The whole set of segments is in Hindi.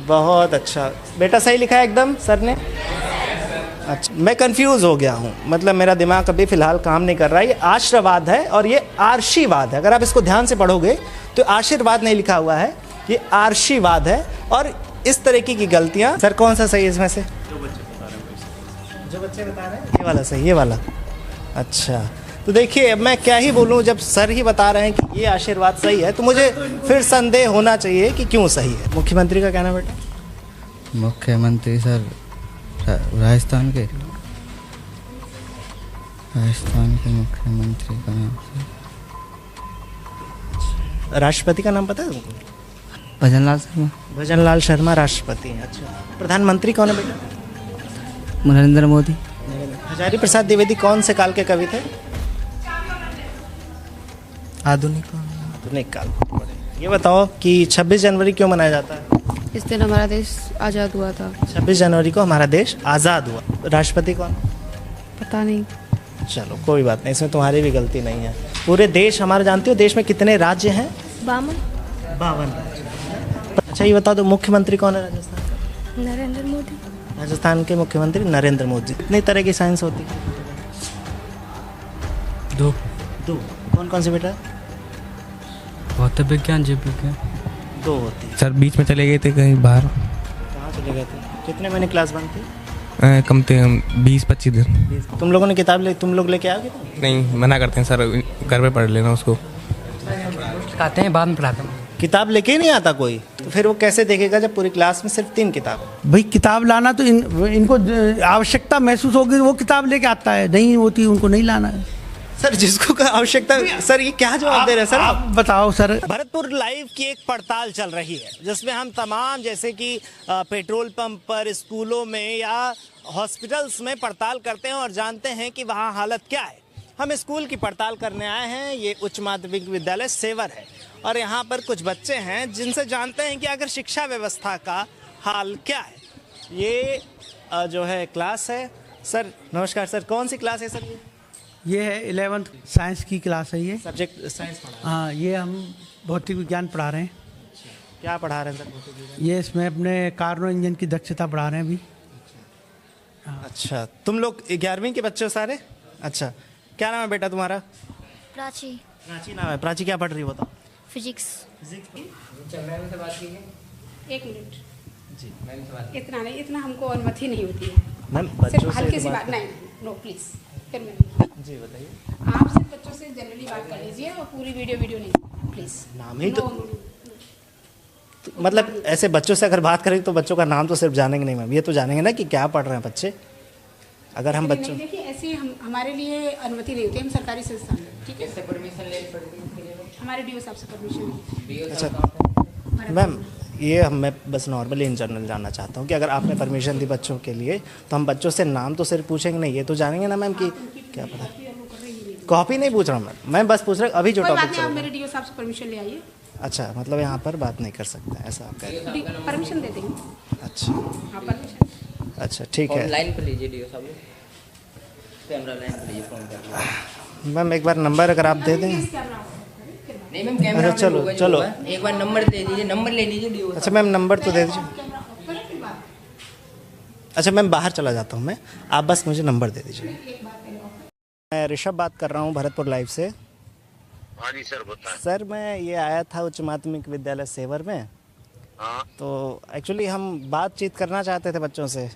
बहुत अच्छा बेटा, सही लिखा है एकदम सर ने। अच्छा, मैं कंफ्यूज हो गया हूँ, मतलब मेरा दिमाग अभी फ़िलहाल काम नहीं कर रहा है। ये आशीर्वाद है और ये आशीर्वाद है। अगर आप इसको ध्यान से पढ़ोगे तो आशीर्वाद नहीं लिखा हुआ है, ये आशीर्वाद है। और इस तरीके की गलतियाँ, सर कौन सा सही है इसमें से? जो बच्चे बता रहे हैं ये वाला सही, ये वाला। अच्छा, तो देखिए अब मैं क्या ही बोलूँ, जब सर ही बता रहे हैं कि ये आशीर्वाद सही है तो मुझे फिर संदेह होना चाहिए कि क्यों सही है। मुख्यमंत्री का क्या नाम बेटा? मुख्यमंत्री सर राजस्थान के मुख्यमंत्री का नाम सर। राष्ट्रपति का नाम पता है तुमको? भजनलाल शर्मा। भजनलाल शर्मा राष्ट्रपति हैं। अच्छा, प्रधानमंत्री कौन है बेटा? नरेंद्र मोदी। हजारी प्रसाद द्विवेदी कौन से काल के कवि थे? आधुनिक काल। ये बताओ कि 26 जनवरी क्यों मनाया जाता है? इस दिन हमारा देश आज़ाद हुआ था। 26 जनवरी को हमारा देश आज़ाद हुआ। राष्ट्रपति कौन? पता नहीं। चलो कोई बात नहीं, इसमें तुम्हारी भी गलती नहीं है। पूरे देश हमारे, जानते हो देश में कितने राज्य हैं? 52 राज्य। अच्छा ये बताओ तो मुख्यमंत्री कौन है राजस्थान का? नरेंद्र मोदी। राजस्थान के मुख्यमंत्री नरेंद्र मोदी। कितनी तरह की साइंस होती है? दो। कौन कौन सी बेटा? भौतिक विज्ञान, जीव विज्ञान। 2 होती है। सर बीच में चले गए थे कहीं बाहर। कहाँ चले गए थे? कितने महीने क्लास बंद थी? कम से कम 20-25 दिन। तुम लोगों ने किताब तुम लोग लेके आओगे? नहीं, मना करते हैं सर, घर पे पढ़ लेना उसको। सिखाते हैं, बाद में पढ़ाते हैं। किताब लेके ही नहीं आता कोई, तो फिर वो कैसे देखेगा जब पूरी क्लास में सिर्फ 3 किताब? भाई किताब लाना तो इनको आवश्यकता महसूस होगी, वो किताब लेके आता है, नहीं होती उनको नहीं लाना है। सर जिसको का आवश्यकता, सर ये क्या जवाब दे रहे हैं सर? आप बताओ सर। भरतपुर लाइव की एक पड़ताल चल रही है जिसमें हम तमाम, जैसे कि पेट्रोल पंप पर, स्कूलों में या हॉस्पिटल्स में पड़ताल करते हैं और जानते हैं कि वहाँ हालत क्या है। हम स्कूल की पड़ताल करने आए हैं। ये उच्च माध्यमिक विद्यालय सेवर है और यहाँ पर कुछ बच्चे हैं जिनसे जानते हैं कि अगर शिक्षा व्यवस्था का हाल क्या है। ये जो है क्लास है। सर नमस्कार सर, कौन सी क्लास है सर? ये है 11th साइंस की क्लास है। ये सब्जेक्ट साइंस पढ़ा? हाँ, ये हम भौतिक विज्ञान पढ़ा रहे हैं। क्या पढ़ा रहे हैं सर भौतिक विज्ञान? ये इसमें अपने कार्नो इंजन की दक्षता बढ़ा रहे हैं अभी। अच्छा, तुम लोग 11वीं के बच्चे हो सारे? अच्छा, क्या नाम है बेटा तुम्हारा? प्राची। प्राची नाम है। प्राची क्या पढ़ रही हो बताओ? फिजिक्स। मैम से बात कीजिए। 1 मिनट जी। मैम से बात। इतना नहीं, इतना हमको अनुमति नहीं होती है। मैम बच्चों सिर्फ से हल्की सी बात बात, नहीं नो प्लीज़। फिर मैं जी बताइए। आप सिर्फ बच्चों से जनरली बात कर लीजिए और पूरी वीडियो नहीं, प्लीज़। नाम ही तो मतलब ऐसे बच्चों से अगर बात करें तो बच्चों का नाम तो सिर्फ जानेंगे नहीं मैम, ये तो जानेंगे ना कि क्या पढ़ रहे हैं बच्चे। अगर हम बच्चों, देखिए ऐसे हमारे लिए अनुमति नहीं होती, हम सरकारी संस्थान हैं, ठीक है? कैसे परमिशन लेनी पड़ती है इसके लिए? हमारे डीओ साहब से परमिशन। अच्छा मैम, ये मैं बस नॉर्मली इन जनरल जानना चाहता हूँ कि अगर आपने परमिशन दी बच्चों के लिए तो हम बच्चों से नाम तो सिर्फ पूछेंगे नहीं, ये तो जानेंगे ना मैम कि क्या पढ़ा। कॉपी नहीं पूछ रहा हूँ मैं बस पूछ रहा हूँ अभी जो टॉपिक चल रहा है। मेरे डीओ साहब से परमिशन ले आइए। अच्छा, मतलब यहाँ पर बात नहीं कर सकते ऐसा आप कह रहे हैं? परमिशन दे देंगे। अच्छा हाँ परमिशन। अच्छा ठीक है लाइन पर लीजिए डीओ साहब, कैमरा लाइन पर लीजिए, फोन कर। मैम एक बार नंबर अगर आप दे दें। नहीं मैम, कैमरा अच्छा चलो चलो, एक बार नंबर दे दीजिए, नंबर ले लीजिए डीओ। अच्छा मैम नंबर तो दे दीजिए। अच्छा मैम बाहर चला जाता हूँ मैं, आप बस मुझे नंबर दे दीजिए। मैं ऋषभ बात कर रहा हूँ भरतपुर लाइव से। हाँ जी सर बताएं। सर मैं ये आया था उच्च माध्यमिक विद्यालय सेवर में। हाँ तो एक्चुअली हम बातचीत करना चाहते थे बच्चों से।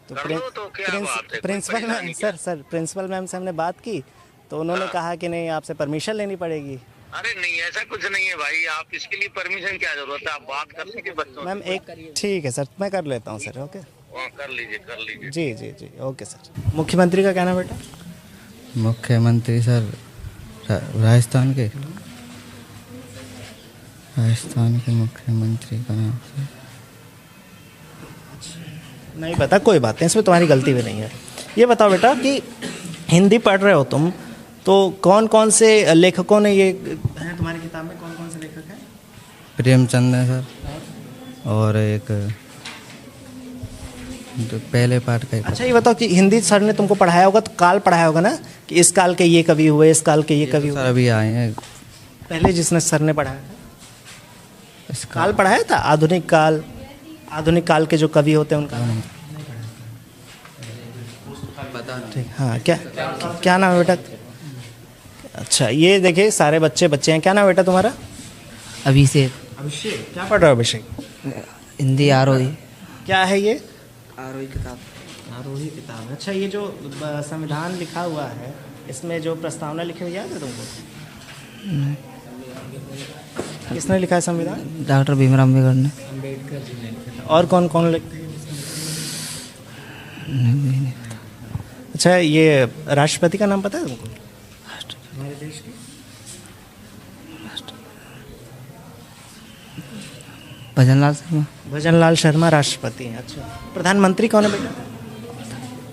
तो कर लो तो क्या बात है, प्रिंसिपल कोई मैम, परेशानी क्या? सर प्रिंसिपल मैम से हमने बात की तो उन्होंने कहा कि नहीं आपसे परमिशन लेनी पड़ेगी। अरे नहीं ऐसा कुछ नहीं है भाई, आप इसके लिए परमिशन क्या जरूरत है, आप बात कर लीजिए बच्चों मैम एक ठीक है सर, मैं कर लेता हूँ सर। ओके कर लीजिए। जी जी जी ओके सर। मुख्यमंत्री का क्या नाम बेटा? मुख्यमंत्री सर राजस्थान के मुख्यमंत्री का नाम सर। नहीं पता, कोई बात नहीं, इसमें तुम्हारी गलती भी नहीं है। ये बताओ बेटा कि हिंदी पढ़ रहे हो तुम, तो कौन कौन से लेखकों ने ये है तुम्हारी किताब में, कौन कौन से लेखक हैं? प्रेमचंद है सर, और एक तो पहले पार्ट का। अच्छा ये बताओ कि हिंदी सर ने तुमको पढ़ाया होगा तो काल पढ़ाया होगा ना, कि इस काल के ये कवि हुए, इस काल के ये कवि सर हुए। अभी आए हैं। पहले जिसने सर ने पढ़ाया था काल पढ़ाया था, आधुनिक काल, आधुनिक काल के जो कवि होते हैं उनका? ठीक, हाँ। क्या नाम है बेटा? अच्छा, ये देखिए सारे बच्चे हैं। क्या नाम है बेटा तुम्हारा? अभिषेक। अभिषेक, क्या पढ़ रहे हो अभिषेक? हिंदी आरोही। क्या है ये? आरोही किताब। आरोही किताब। अच्छा, ये जो संविधान लिखा हुआ है, इसमें जो प्रस्तावना लिखी हुई याद है तुमको? किसने लिखा है संविधान? डॉक्टर भीमराव अम्बेडकर ने। अम्बेडकर जी ने लिखा था। और कौन कौन लिखते हैं? अच्छा, ये राष्ट्रपति का नाम पता है तुमको हमारे देश के? भजनलाल शर्मा। भजनलाल शर्मा राष्ट्रपति हैं। अच्छा, प्रधानमंत्री कौन है बेटा?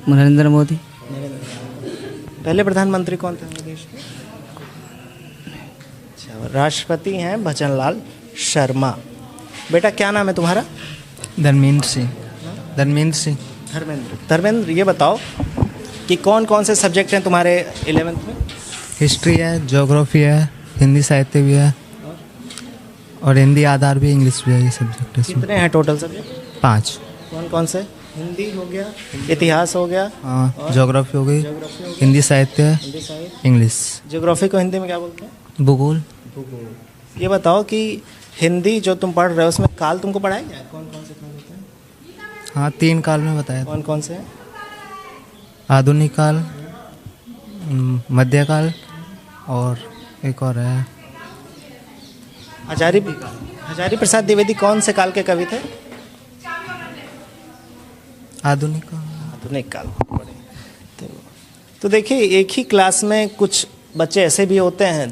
नरेंद्र मोदी। पहले प्रधानमंत्री कौन थे हमारे देश के? अच्छा, राष्ट्रपति हैं भजनलाल शर्मा। बेटा क्या नाम है तुम्हारा? धर्मेंद्र सिंह। धर्मेंद्र सिंह। धर्मेंद्र, ये बताओ कि कौन कौन से सब्जेक्ट हैं तुम्हारे 11th में? हिस्ट्री है, ज्योग्राफी है, हिंदी साहित्य भी है और हिंदी आधार भी, इंग्लिश भी है। ये सब्जेक्ट इसमें कितने हैं टोटल सब्जेक्ट? 5। कौन कौन से? हिंदी हो गया, इतिहास हो गया, हाँ, ज्योग्राफी हो गई, हिंदी साहित्य है, हिंदी साहित्य। इंग्लिश। ज्योग्राफी को हिंदी में क्या बोलते हैं? भूगोल। ये बताओ कि हिंदी जो तुम पढ़ रहे हो उसमें काल तुमको पढ़ाया गया? कौन कौन से काल होते हैं? हाँ, 3 काल में बताया था। कौन कौन से हैं? आधुनिक काल, मध्यकाल और एक और है हजारी प्रसाद द्विवेदी कौन से काल के कवि थे? आधुनिक काल। आधुनिक काल। तो देखिए, एक ही क्लास में कुछ बच्चे ऐसे भी होते हैं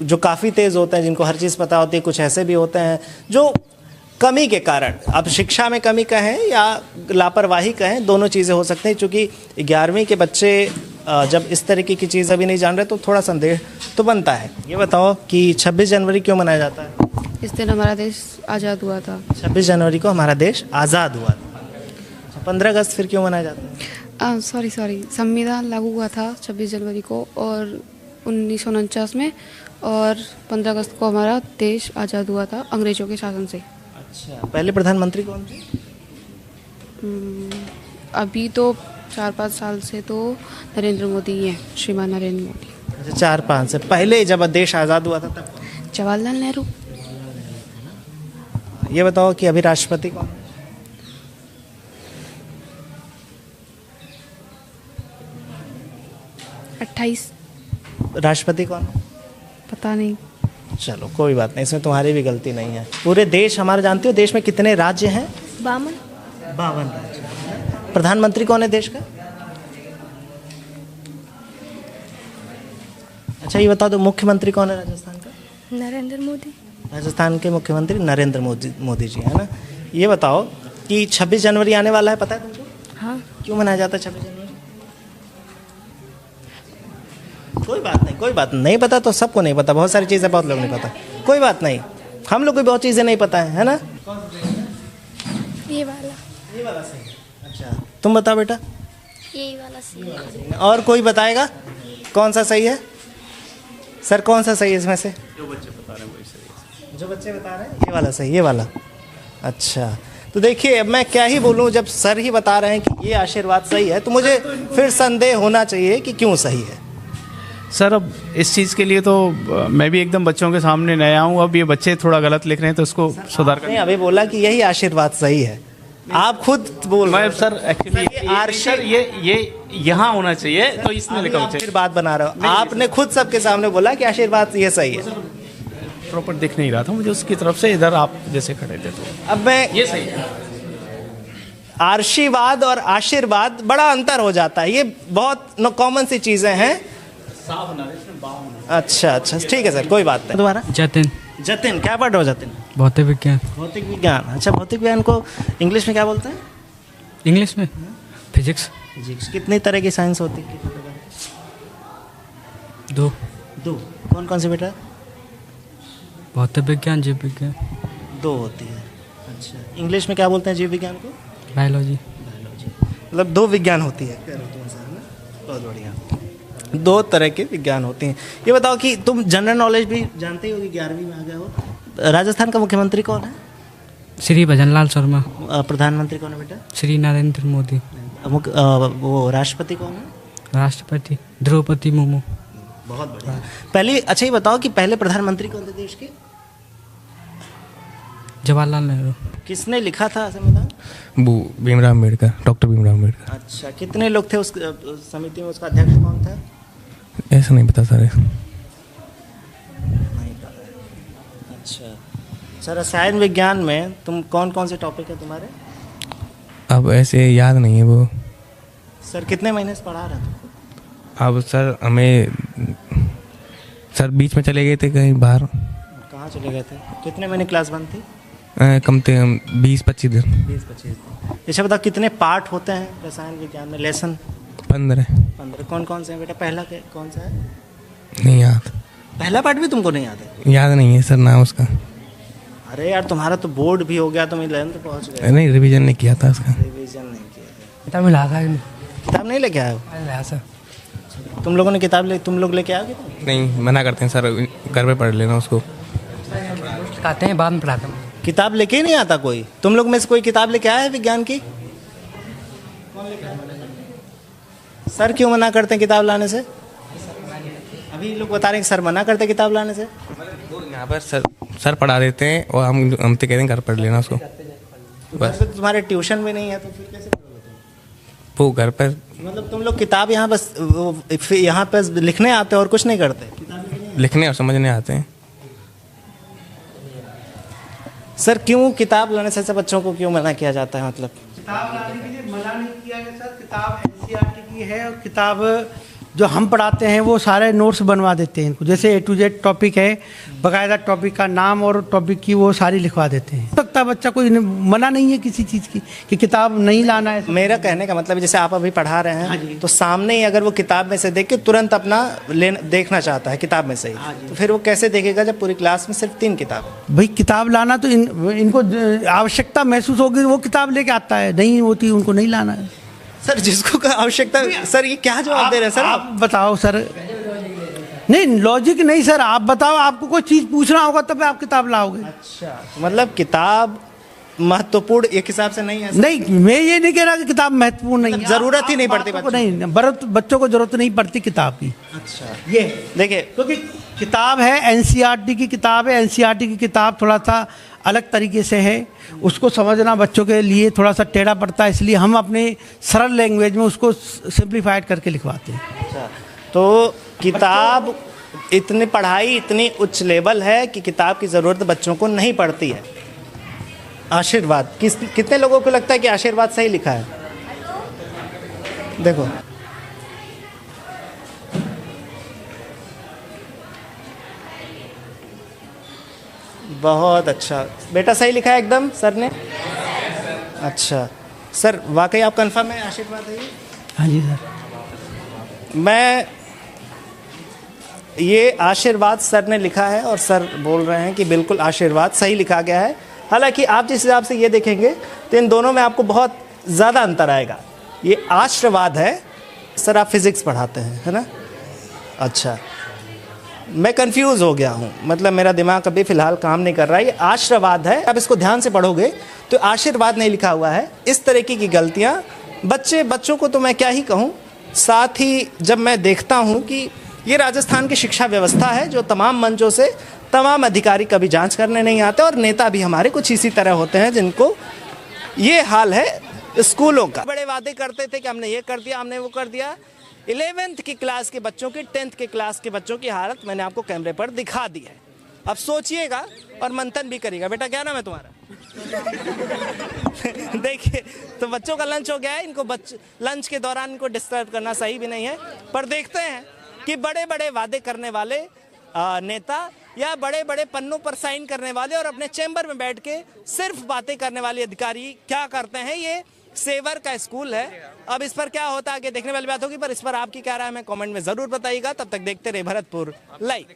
जो काफ़ी तेज़ होते हैं, जिनको हर चीज़ पता होती है। कुछ ऐसे भी होते हैं जो कमी के कारण, अब शिक्षा में कमी कहें या लापरवाही कहें, दोनों चीज़ें हो सकती हैं। चूँकि 11वीं के बच्चे जब इस तरीके की चीज़ अभी नहीं जान रहे तो थोड़ा संदेह तो बनता है। ये बताओ कि 26 जनवरी क्यों मनाया जाता है? इस दिन हमारा देश आज़ाद हुआ था। 26 जनवरी को हमारा देश आज़ाद हुआ था। 15 अगस्त फिर क्यों मनाया जाता है? सॉरी संविधान लागू हुआ था 26 जनवरी को और 1949 में, और 15 अगस्त को हमारा देश आज़ाद हुआ था अंग्रेज़ों के शासन से। अच्छा, पहले प्रधानमंत्री कौन थे? अभी तो 4-5 साल से तो नरेंद्र मोदी ही हैं, श्रीमान नरेंद्र मोदी। अच्छा, 4-5 से पहले जब देश आज़ाद हुआ था तब? जवाहरलाल नेहरू। ये बताओ कि अभी राष्ट्रपति कौन है? राष्ट्रपति कौन है? पता नहीं। चलो कोई बात नहीं, इसमें तुम्हारी भी गलती नहीं है। पूरे देश हमारे, जानते हो देश में कितने राज्य हैं? 52 राज्य। प्रधानमंत्री कौन है देश का? अच्छा, ये बता दो मुख्यमंत्री कौन है राजस्थान का? नरेंद्र मोदी। राजस्थान के मुख्यमंत्री नरेंद्र मोदी जी है ना। ये बताओ कि 26 जनवरी आने वाला है, पता है तुमको? हाँ। क्यों मनाया जाता है 26 जनवरी? कोई बात नहीं पता तो सबको नहीं पता, बहुत सारी चीज़ें बहुत लोग नहीं पता। कोई बात नहीं, हम लोग को बहुत चीज़ें नहीं पता है ना। ये वाला सही है। अच्छा, तुम बताओ बेटा। यही वाला सही है। और कोई बताएगा कौन सा सही है? सर कौन सा सही है इसमें से? जो बच्चे बता रहे हैं वही सही है। जो बच्चे बता रहे हैं ये वाला सही, ये वाला। अच्छा, तो देखिए अब मैं क्या ही बोलूँ, जब सर ही बता रहे हैं कि ये आशीर्वाद सही है तो मुझे फिर संदेह होना चाहिए कि क्यों सही है। सर अब इस चीज़ के लिए तो मैं भी एकदम बच्चों के सामने नया हूँ। अब ये बच्चे थोड़ा गलत लिख रहे हैं तो उसको सुधार कर। अभी बोला कि यही आशीर्वाद सही है, आप खुद बोल रहे मैं हैं। सर एक्चुअली ये यहाँ होना चाहिए तो इसने लिखा आप फिर बात बना रहे हो। आपने खुद सबके सामने बोला कि आशीर्वाद ये सही है। प्रॉपर दिख नहीं रहा था मुझे उसकी तरफ से, इधर आप जैसे खड़े थे तो अब मैं ये सही है। आशीर्वाद और आशीर्वाद बड़ा अंतर हो जाता है, ये बहुत कॉमन सी चीजें हैं। अच्छा, ठीक है सर, कोई बात नहीं। दोबारा। जतिन क्या पढ़ रहे हो? जतिन भौतिक विज्ञान। भौतिक विज्ञान। अच्छा, भौतिक विज्ञान को इंग्लिश में क्या बोलते हैं? इंग्लिश में फिजिक्स। कितनी तरह की साइंस होती है? 2। कौन कौन सी बेटा? भौतिक विज्ञान, जीव विज्ञान। 2 होती है। अच्छा, इंग्लिश में क्या बोलते हैं जीव विज्ञान को? बायोलॉजी। मतलब 2 विज्ञान होती है। बहुत बढ़िया, 2 तरह के विज्ञान होते हैं। ये बताओ कि तुम जनरल नॉलेज भी जानते हो कि 11वीं में आ गए हो। राजस्थान का मुख्यमंत्री कौन है? श्री भजनलाल शर्मा। प्रधानमंत्री कौन है बेटा? श्री नरेंद्र मोदी। वो राष्ट्रपति कौन है? राष्ट्रपति द्रौपदी मुर्मू। बहुत बढ़िया। पहले अच्छा ये बताओ कि पहले प्रधानमंत्री कौन थे देश के? जवाहरलाल नेहरू। किसने लिखा था संविधान? वो भीमराव अम्बेडकर, डॉक्टर भीमराव अम्बेडकर। अच्छा, कितने लोग थे उस समिति में? उसका अध्यक्ष कौन था? ऐसा नहीं पता सर। नहीं पता। अच्छा सर, रसायन विज्ञान में तुम कौन कौन से टॉपिक है तुम्हारे? अब ऐसे याद नहीं है वो। सर कितने महीने से पढ़ा रहा था? अब सर हमें सर बीच में चले गए थे कहीं बाहर। कहाँ चले गए थे? कितने महीने क्लास बंद थी? कम से कम 20-25 दिन। 20-25 दिन। अच्छा बताओ कितने पार्ट होते हैं रसायन विज्ञान में? लेसन 15। कौन कौन से हैं बेटा? पहला कौन सा है? नहीं याद। पहला पार्ट भी तुमको नहीं याद है? याद नहीं है सर नाम उसका। अरे यार तुम्हारा तो बोर्ड भी हो गया, तुम 11th पहुँच गए। नहीं, रिवीजन नहीं किया था उसका। रिवीजन नहीं किया था। किताब में ला था। किताब नहीं लेके आए हो? सर तुम लोगों ने तुम लोग लेके आओगे? नहीं, मना करते हैं सर, घर पे पढ़ लेना उसको। कहते हैं बाद में पढ़ाते हैं। किताब लेके ही नहीं आता कोई? तुम लोग में से कोई किताब लेके आया है विज्ञान की? सर क्यों मना करते हैं किताब लाने से? अभी लोग बता रहे हैं कि सर मना करते हैं किताब लाने से। यहाँ पर सर पढ़ा देते हैं और हम तो कहते हैं घर पढ़ लेना उसको बस। तुम्हारे ट्यूशन भी नहीं है तो फिर कैसे पढ़ोगे तुम? वो घर पर मतलब तुम लोग किताब यहाँ बस यहाँ पे लिखने आते हो और कुछ नहीं करते? लिखने और समझने आते हैं। सर क्यों किताब लाने से बच्चों को क्यों मना किया जाता है? मतलब किताब लाने के लिए मना नहीं किया गया सर। किताब एनसीईआरटी की है और किताब जो हम पढ़ाते हैं वो सारे नोट्स बनवा देते हैं इनको। जैसे A to Z टॉपिक है, बाकायदा टॉपिक का नाम और टॉपिक की वो सारी लिखवा देते हैं। सकता बच्चा कोई मना नहीं है किसी चीज़ की कि किताब नहीं लाना है। मेरा कहने का मतलब जैसे आप अभी पढ़ा रहे हैं तो सामने ही अगर वो किताब में से देख के तुरंत अपना देखना चाहता है किताब में से ही, तो फिर वो कैसे देखेगा जब पूरी क्लास में सिर्फ 3 किताब? भाई किताब लाना तो इनको आवश्यकता महसूस होगी वो किताब लेके आता है, नहीं होती उनको नहीं लाना है। सर जिसको आवश्यकता, सर ये क्या जवाब दे रहे हैं सर? आप बताओ सर। नहीं लॉजिक नहीं सर, आप बताओ। आपको कोई चीज़ पूछना होगा तब आप किताब लाओगे। अच्छा मतलब किताब महत्वपूर्ण एक हिसाब से नहीं है? नहीं, मैं ये नहीं कह रहा कि किताब महत्वपूर्ण नहीं है। जरूरत ही नहीं पड़ती बच्चों को जरूरत नहीं पड़ती किताब की। अच्छा ये देखिए, क्योंकि किताब है एनसीईआरटी की किताब है। एनसीईआरटी की किताब थोड़ा सा अलग तरीके से है, उसको समझना बच्चों के लिए थोड़ा सा टेढ़ा पड़ता है, इसलिए हम अपने सरल लैंग्वेज में उसको सिंप्लीफाइड करके लिखवाते हैं। अच्छा तो किताब इतनी पढ़ाई इतनी उच्च लेवल है कि किताब की ज़रूरत बच्चों को नहीं पड़ती है। आशीर्वाद कितने लोगों को लगता है कि आशीर्वाद सही लिखा है? देखो बहुत अच्छा बेटा, सही लिखा है एकदम सर ने। अच्छा सर वाकई आप कंफर्म है आशीर्वाद है ये? हाँ जी सर। मैं ये आशीर्वाद सर ने लिखा है और सर बोल रहे हैं कि बिल्कुल आशीर्वाद सही लिखा गया है। हालांकि आप जिस हिसाब से ये देखेंगे तो इन दोनों में आपको बहुत ज़्यादा अंतर आएगा। ये आशीर्वाद है। सर आप फिज़िक्स पढ़ाते हैं है ना? अच्छा मैं कंफ्यूज हो गया हूँ, मतलब मेरा दिमाग अभी फ़िलहाल काम नहीं कर रहा है। ये आशीर्वाद है, आप इसको ध्यान से पढ़ोगे तो आशीर्वाद नहीं लिखा हुआ है। इस तरीके की गलतियाँ बच्चों को तो मैं क्या ही कहूँ। साथ ही जब मैं देखता हूँ कि ये राजस्थान की शिक्षा व्यवस्था है जो तमाम मंचों से तमाम अधिकारी कभी जांच करने नहीं आते और नेता भी हमारे कुछ इसी तरह होते हैं जिनको ये हाल है स्कूलों का। बड़े वादे करते थे कि हमने ये कर दिया, हमने वो कर दिया। 11th की क्लास के बच्चों की, 10th के क्लास के बच्चों की हालत मैंने आपको कैमरे पर दिखा दी है। अब सोचिएगा और मंथन भी करिएगा। बेटा क्या नाम है तुम्हारा? देखिए तो बच्चों का लंच हो गया है। इनको लंच के दौरान इनको डिस्टर्ब करना सही भी नहीं है, पर देखते हैं कि बड़े बड़े वादे करने वाले नेता या बड़े बड़े पन्नों पर साइन करने वाले और अपने चैम्बर में बैठ के सिर्फ बातें करने वाले अधिकारी क्या करते हैं। ये सेवर का स्कूल है। अब इस पर क्या होता है आगे देखने वाली बात होगी, पर इस पर आपकी क्या राय है हमें कमेंट में जरूर बताइएगा। तब तक देखते रहे भरतपुर लाइव।